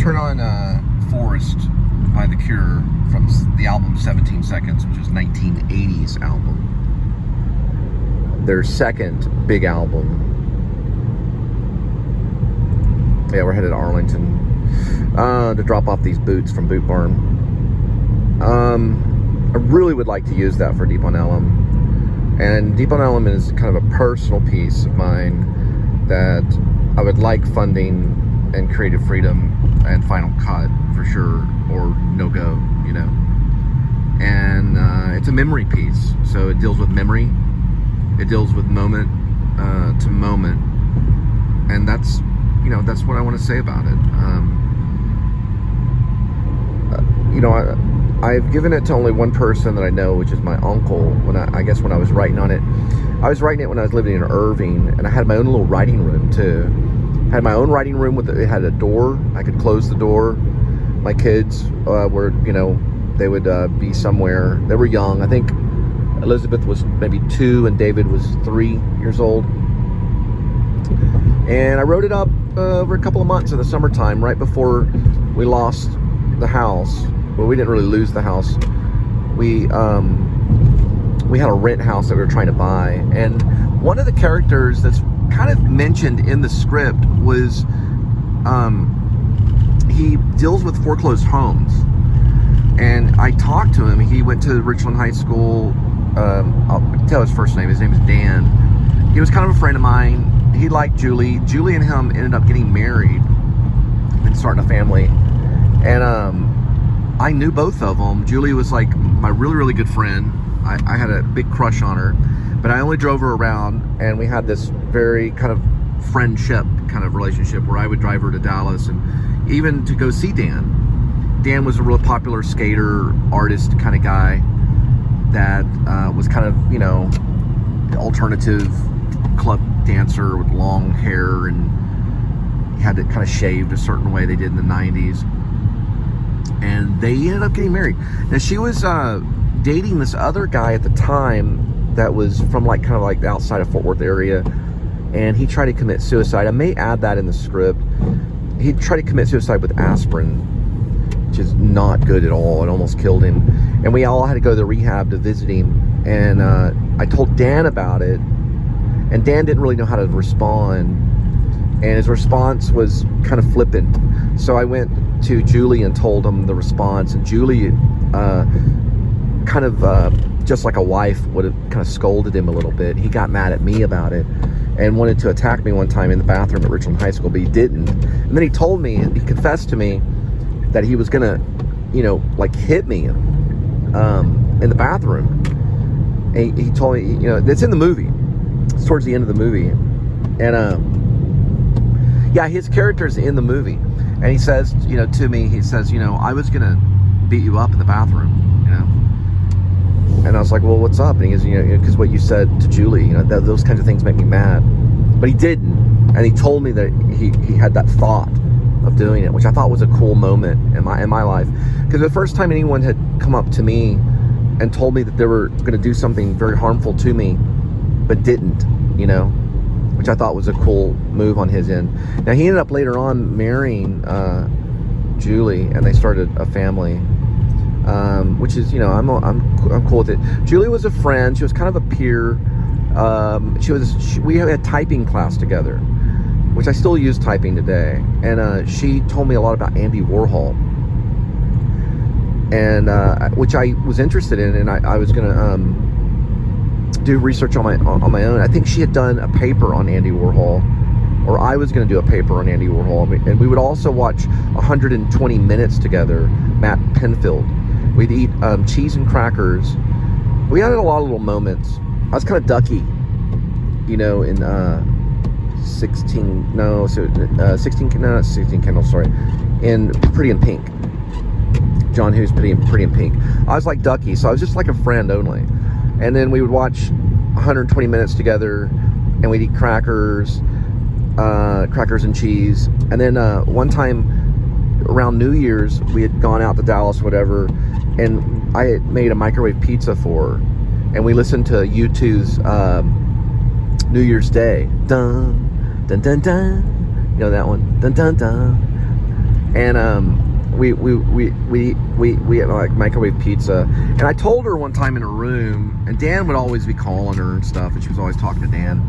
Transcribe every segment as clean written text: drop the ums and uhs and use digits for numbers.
turn on Forest by The Cure from the album 17 Seconds, which is 1980s album. Their second big album. Yeah, we're headed to Arlington to drop off these boots from Boot Barn. I really would like to use that for Deep on Ellum. And Deep on Ellum is kind of a personal piece of mine that I would like funding and creative freedom and Final Cut for sure, or no go, you know. And it's a memory piece, so it deals with memory. It deals with moment to moment, and that's, you know, that's what I want to say about it. You know, I've given it to only one person that I know, which is my uncle. When I guess when I was writing on it, I was writing it when I was living in Irving, and I had my own little writing room too. I had my own writing room it had a door. I could close the door. My kids were, you know, they would be somewhere. They were young. I think Elizabeth was maybe 2 and David was 3 years old. And I wrote it up over a couple of months in the summertime, right before we lost the house. Well, we didn't really lose the house. We had a rent house that we were trying to buy, and one of the characters that's kind of mentioned in the script was he deals with foreclosed homes. And I talked to him. He went to Richland High School. I'll tell his first name. His name is Dan. He was kind of a friend of mine. He liked Julie. Julie and him ended up getting married and starting a family. And I knew both of them. Julie was like my really, really good friend. I had a big crush on her, but I only drove her around, and we had this very kind of friendship kind of relationship where I would drive her to Dallas and even to go see Dan. Dan was a real popular skater, artist kind of guy that was kind of, you know, alternative club dancer with long hair, and he had it kind of shaved a certain way they did in the 90s. And they ended up getting married. Now, she was dating this other guy at the time that was from like kind of like the outside of Fort Worth area, and he tried to commit suicide. I may add that in the script. He tried to commit suicide with aspirin, which is not good at all. It almost killed him. And we all had to go to the rehab to visit him. And I told Dan about it, and Dan didn't really know how to respond. And his response was kind of flippant. So I went to Julie and told him the response, and Julie kind of just like a wife would have kind of scolded him a little bit. He got mad at me about it and wanted to attack me one time in the bathroom at Richland High School, but he didn't. And then he told me, he confessed to me that he was gonna, you know, like hit me in the bathroom. And he told me, you know, it's in the movie. It's towards the end of the movie. And yeah, his character's in the movie. And he says, you know, to me, he says, you know, I was gonna beat you up in the bathroom, you know. And I was like, well, what's up? And he goes, you know, because what you said to Julie, you know, those kinds of things make me mad. But he didn't. And he told me that he had that thought of doing it, which I thought was a cool moment in my life. Because the first time anyone had come up to me and told me that they were going to do something very harmful to me, but didn't, you know, which I thought was a cool move on his end. Now, he ended up later on marrying Julie, and they started a family. Which is, you know, I'm cool with it. Julie was a friend. She was kind of a peer. We had typing class together, which I still use typing today. And she told me a lot about Andy Warhol, and which I was interested in, and I was gonna do research on my own. I think she had done a paper on Andy Warhol, or I was going to do a paper on Andy Warhol, and we would also watch 120 Minutes together, Matt Penfield. We'd eat cheese and crackers. We had a lot of little moments. I was kind of ducky, you know, in 16 Candles, sorry, in Pretty in Pink. John Hughes, Pretty in Pink. I was like ducky, so I was just like a friend only. And then we would watch 120 Minutes together, and we'd eat crackers and cheese. And then one time around New Year's, we had gone out to Dallas, whatever, and I had made a microwave pizza for her, and we listened to U2's New Year's Day. Dun, dun, dun, dun. You know that one? Dun, dun, dun. and we had like microwave pizza, and I told her one time in her room, and Dan would always be calling her and stuff, and she was always talking to Dan.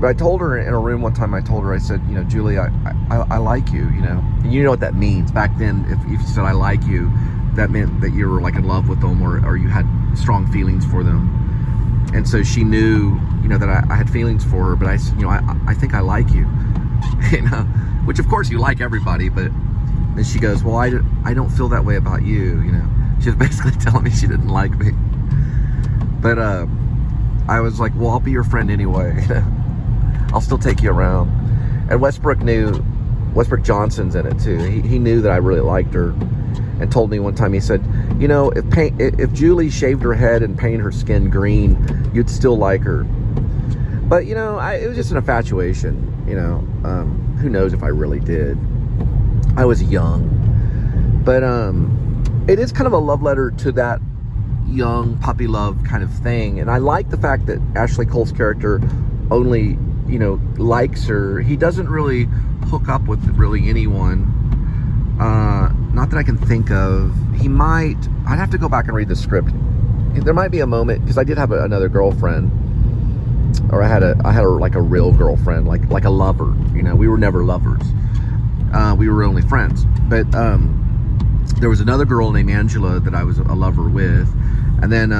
But I told her in her room one time, I said, you know, Julie, I like you, you know. And you know what that means. Back then, if you said I like you, that meant that you were like in love with them, or you had strong feelings for them. And so she knew, you know, that I had feelings for her, but I said, you know, I think I like you, you know, which of course you like everybody, but then she goes, well, I don't feel that way about you, you know. She was basically telling me she didn't like me. But I was like, well, I'll be your friend anyway. I'll still take you around. And Westbrook Johnson's in it too. He knew that I really liked her, and told me one time, he said, you know, if Julie shaved her head and painted her skin green, you'd still like her. But, you know, it was just an infatuation, you know. Who knows if I really did. I was young. But it is kind of a love letter to that young puppy love kind of thing. And I like the fact that Ashley Cole's character only, you know, likes her. He doesn't really hook up with really anyone. Not that I can think of. He might. I'd have to go back and read the script. There might be a moment, because I did have another girlfriend, or I had like a real girlfriend, like a lover. You know, we were never lovers. We were only friends. But there was another girl named Angela that I was a lover with, and then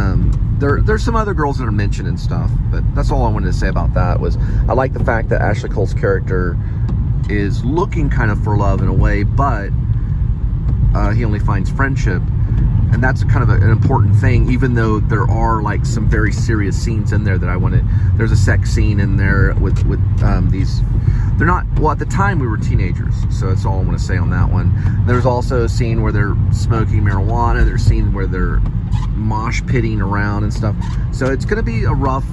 there's some other girls that are mentioned and stuff. But that's all I wanted to say about that. Was I like the fact that Ashley Cole's character is looking kind of for love in a way, but he only finds friendship, and that's kind of an important thing, even though there are like some very serious scenes in there that I wanted. There's a sex scene in there with these, they're not, well, at the time we were teenagers, so that's all I want to say on that one. There's also a scene where they're smoking marijuana. There's scenes where they're mosh pitting around and stuff. So it's going to be a rough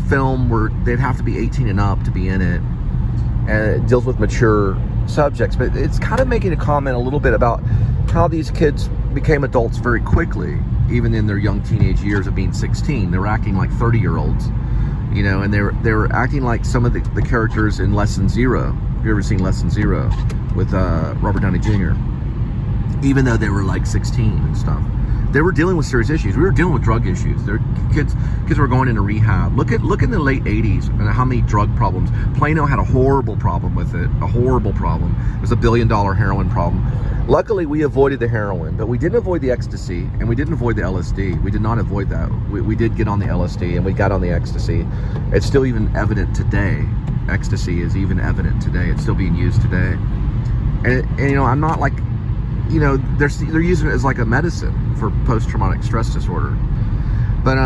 film where they'd have to be 18 and up to be in it, and it deals with mature subjects. But it's kind of making a comment a little bit about how these kids became adults very quickly, even in their young teenage years of being 16. They were acting like 30-year-olds, you know, and they were acting like some of the characters in Less Than Zero. Have you ever seen Less Than Zero with Robert Downey Jr.? Even though they were like 16 and stuff. They were dealing with serious issues. We were dealing with drug issues. Their kids were going into rehab. Look in the late 80s and how many drug problems. Plano had a horrible problem with it. A horrible problem. It was $1 billion heroin problem. Luckily, we avoided the heroin, but we didn't avoid the ecstasy, and we didn't avoid the LSD. We did not avoid that. We did get on the LSD, and we got on the ecstasy. It's still even evident today. Ecstasy is even evident today. It's still being used today. And you know, I'm not like, you know, they're using it as like a medicine for post-traumatic stress disorder. But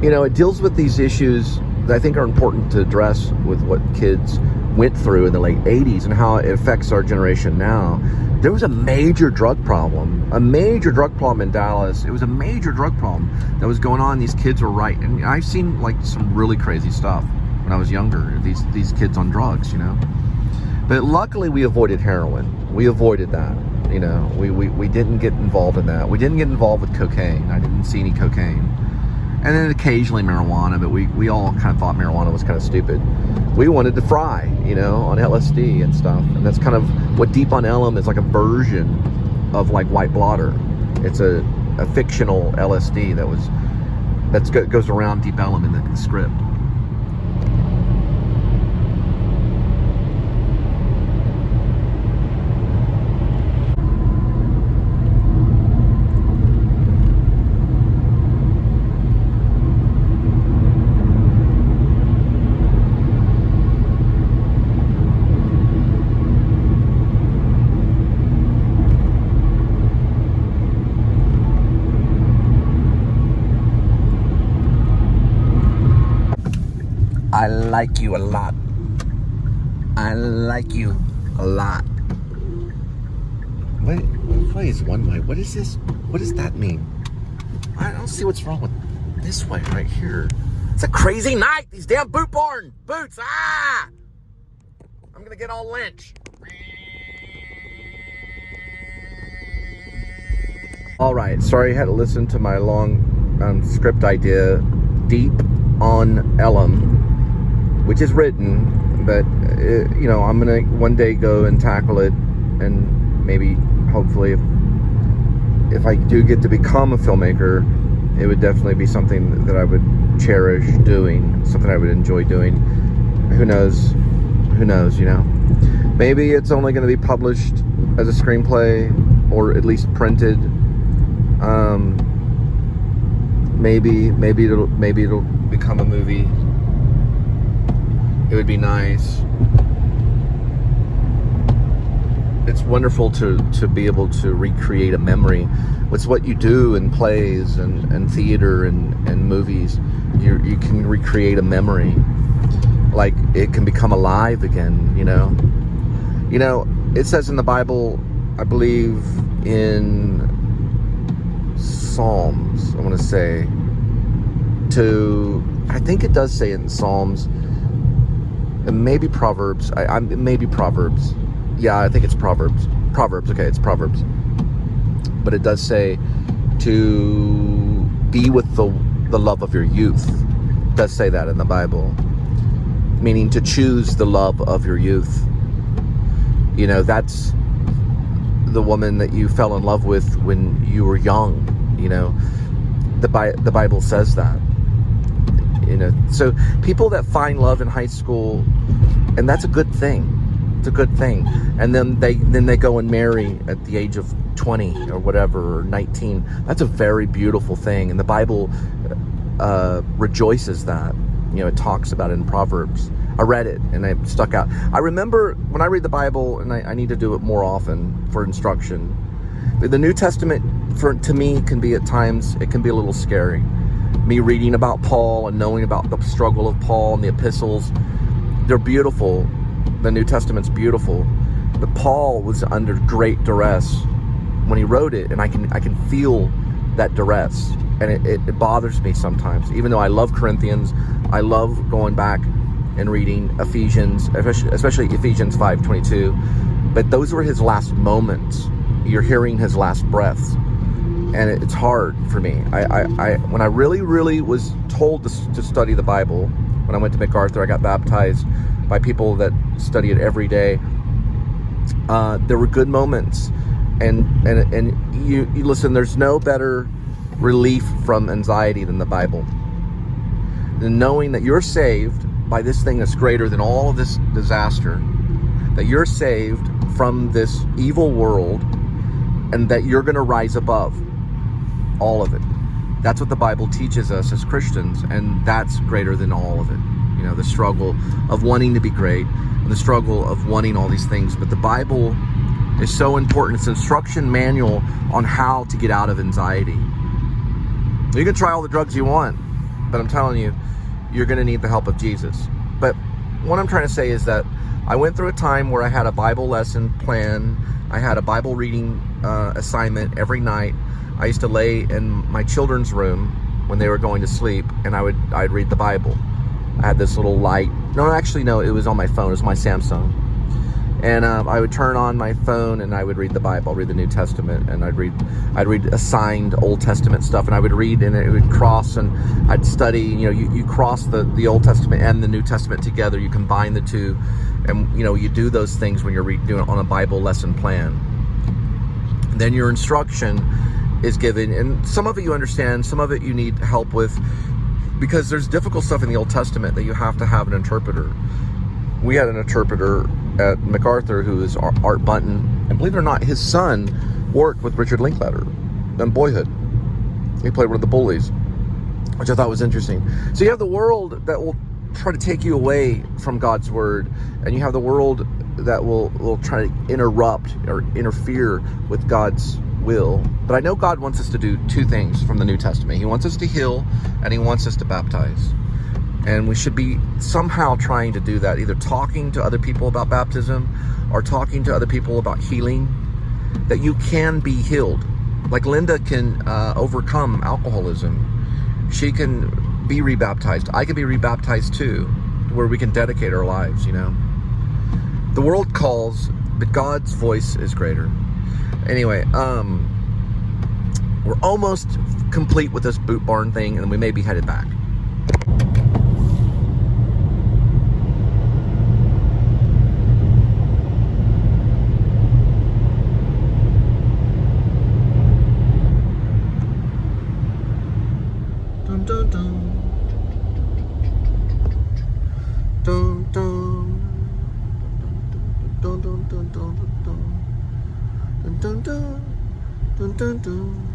you know, it deals with these issues that I think are important to address with what kids went through in the late 80s and how it affects our generation now. There was a major drug problem in Dallas. It was a major drug problem that was going on. These kids were right, and I've seen like some really crazy stuff when I was younger. These kids on drugs, you know. But luckily, we avoided heroin. We avoided that. You know, we didn't get involved in that. We didn't get involved with cocaine. I didn't see any cocaine. And then occasionally marijuana, but we all kind of thought marijuana was kind of stupid. We wanted to fry, you know, on LSD and stuff. And that's kind of what Deep on Ellum is, like a version of like White Blotter. It's a fictional LSD that goes around Deep Ellum in the script. I like you a lot. I like you a lot. What way is one way? What is this? What does that mean? I don't see what's wrong with this way right here. It's a crazy night. These damn boot barn boots. Ah! I'm gonna get all lynched. All right. Sorry, I had to listen to my long script idea, Deep on Ellum, which is written But I'm gonna one day go and tackle it, and maybe, hopefully, if I do get to become a filmmaker, it would definitely be something that I would cherish doing, something I would enjoy doing. Who knows? Maybe it's only going to be published as a screenplay, or at least printed. Maybe it'll become a movie. It would be nice. It's wonderful to be able to recreate a memory. It's what you do in plays and theater and movies. You can recreate a memory. Like, it can become alive again, it says in the Bible, I believe in Psalms, I want to say, I think it does say in Psalms, and maybe Proverbs, maybe Proverbs. Yeah, I think it's Proverbs. Okay, it's Proverbs. But it does say to be with the love of your youth. It does say that in the Bible. Meaning to choose the love of your youth. That's the woman that you fell in love with when you were young. The Bible says that. So people that find love in high school, and that's a good thing. It's a good thing. And then they go and marry at the age of 20 or whatever, or 19. That's a very beautiful thing. And the Bible rejoices that. It talks about it in Proverbs. I read it and it stuck out. I remember when I read the Bible, and I need to do it more often for instruction. The New Testament, to me, can be at times, it can be a little scary. Me reading about Paul and knowing about the struggle of Paul and the epistles, they're beautiful. The New Testament's beautiful. But Paul was under great duress when he wrote it, and I can feel that duress. And it bothers me sometimes. Even though I love Corinthians, I love going back and reading Ephesians, especially Ephesians 5:22. But those were his last moments. You're hearing his last breaths. And it's hard for me. When I really was told to study the Bible, when I went to MacArthur, I got baptized by people that study it every day. There were good moments. And you listen, there's no better relief from anxiety than the Bible. And knowing that you're saved by this thing that's greater than all of this disaster, that you're saved from this evil world, and that you're going to rise above all of it. That's what the Bible teaches us as Christians, and that's greater than all of it. The struggle of wanting to be great, and the struggle of wanting all these things. But the Bible is so important. It's an instruction manual on how to get out of anxiety. You can try all the drugs you want, but I'm telling you, you're going to need the help of Jesus. But what I'm trying to say is that I went through a time where I had a Bible lesson plan. I had a Bible reading assignment every night. I used to lay in my children's room when they were going to sleep, and I'd read the Bible. I had this little light. No, actually, no, it was on my phone. It was my Samsung. And I would turn on my phone and I would read the Bible. I'd read the New Testament, and I'd read assigned Old Testament stuff, and I would read, and it would cross, and I'd study. You cross the Old Testament and the New Testament together. You combine the two, and you do those things when you're doing it on a Bible lesson plan. Then your instruction is given, and some of it you understand, some of it you need help with, because there's difficult stuff in the Old Testament that you have to have an interpreter. We had an interpreter at MacArthur who is Art Bunton, and believe it or not, his son worked with Richard Linklater in Boyhood. He played one of the bullies, which I thought was interesting. So you have the world that will try to take you away from God's word, and you have the world that will try to interrupt or interfere with God's will. But I know God wants us to do two things from the New Testament. He wants us to heal, and he wants us to baptize. And we should be somehow trying to do that, either talking to other people about baptism or talking to other people about healing, that you can be healed. Like Linda can overcome alcoholism. She can be rebaptized. I can be rebaptized too, where we can dedicate our lives, The world calls, but God's voice is greater. Anyway, we're almost complete with this boot barn thing, and we may be headed back. dun dun dun dun dun dun dun dun dun dun.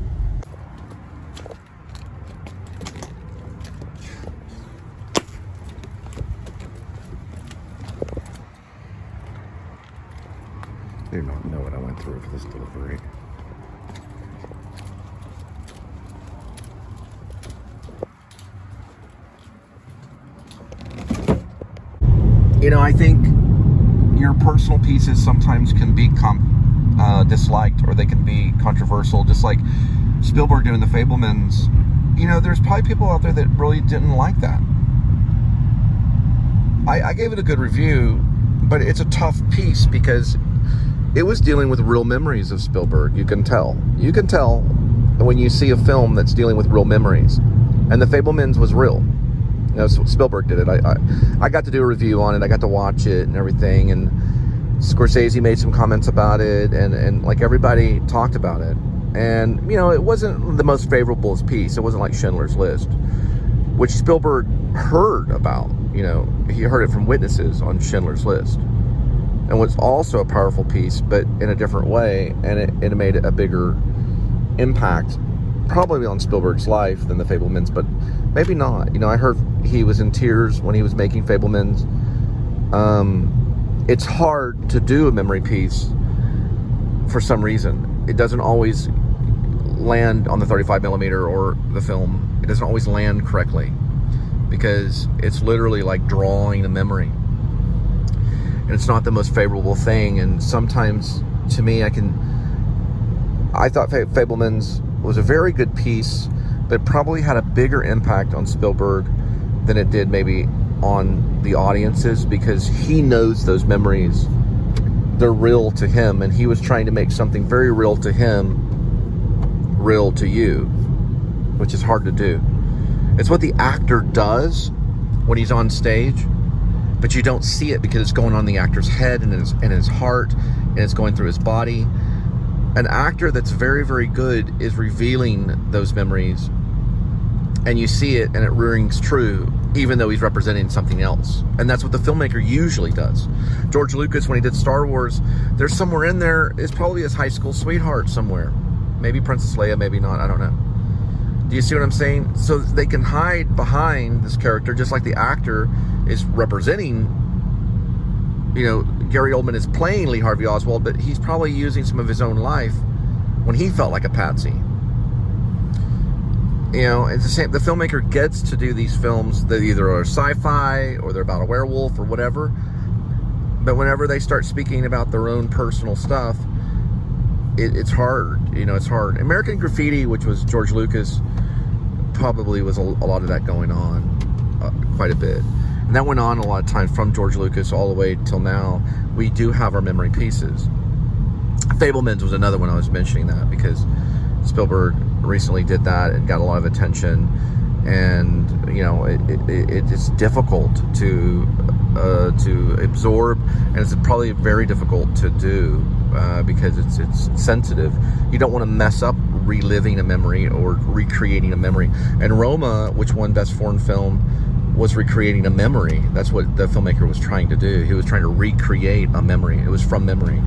I do not know what I went through for this delivery. You know, I think your personal pieces sometimes can be disliked, or they can be controversial, just like Spielberg doing The Fabelmans. You know, there's probably people out there that really didn't like that. I gave it a good review, but it's a tough piece because it was dealing with real memories of Spielberg. You can tell. You can tell when you see a film that's dealing with real memories. And The Fabelmans was real. You know, Spielberg did it. I got to do a review on it. I got to watch it and everything. And Scorsese made some comments about it. And like everybody talked about it. And, you know, it wasn't the most favorable piece. It wasn't like Schindler's List, which Spielberg heard about. You know, he heard it from witnesses on Schindler's List. And was also a powerful piece, but in a different way. And it made a bigger impact probably on Spielberg's life than The Fabelmans, but maybe not. You know, I heard he was in tears when he was making Fabelmans. It's hard to do a memory piece for some reason. It doesn't always land on the 35 millimeter or the film. It doesn't always land correctly because it's literally like drawing a memory. And it's not the most favorable thing. And sometimes, to me, I thought Fabelmans was a very good piece, but probably had a bigger impact on Spielberg than it did maybe on the audiences, because he knows those memories. They're real to him, and he was trying to make something very real to him real to you, which is hard to do. It's what the actor does when he's on stage, but you don't see it because it's going on in the actor's head and in his heart, and it's going through his body. An actor that's very, very good is revealing those memories, and you see it and it rings true, even though he's representing something else. And that's what the filmmaker usually does. George Lucas, when he did Star Wars, there's somewhere in there, is probably his high school sweetheart somewhere. Maybe Princess Leia, maybe not, I don't know. Do you see what I'm saying? So they can hide behind this character, just like the actor is representing, you know, Gary Oldman is playing Lee Harvey Oswald, but he's probably using some of his own life when he felt like a patsy. You know, it's the same. The filmmaker gets to do these films that either are sci-fi or they're about a werewolf or whatever. But whenever they start speaking about their own personal stuff, it's hard. You know, it's hard. American Graffiti, which was George Lucas, probably was a lot of that going on quite a bit. And that went on a lot of times from George Lucas all the way till now. We do have our memory pieces. Fabelmans was another one I was mentioning that because Spielberg recently did that and got a lot of attention. And, you know, it's difficult to absorb, and it's probably very difficult to do because it's sensitive. You don't want to mess up reliving a memory or recreating a memory. And Roma, which won Best Foreign Film, was recreating a memory. That's what the filmmaker was trying to do. He was trying to recreate a memory. It was from memory.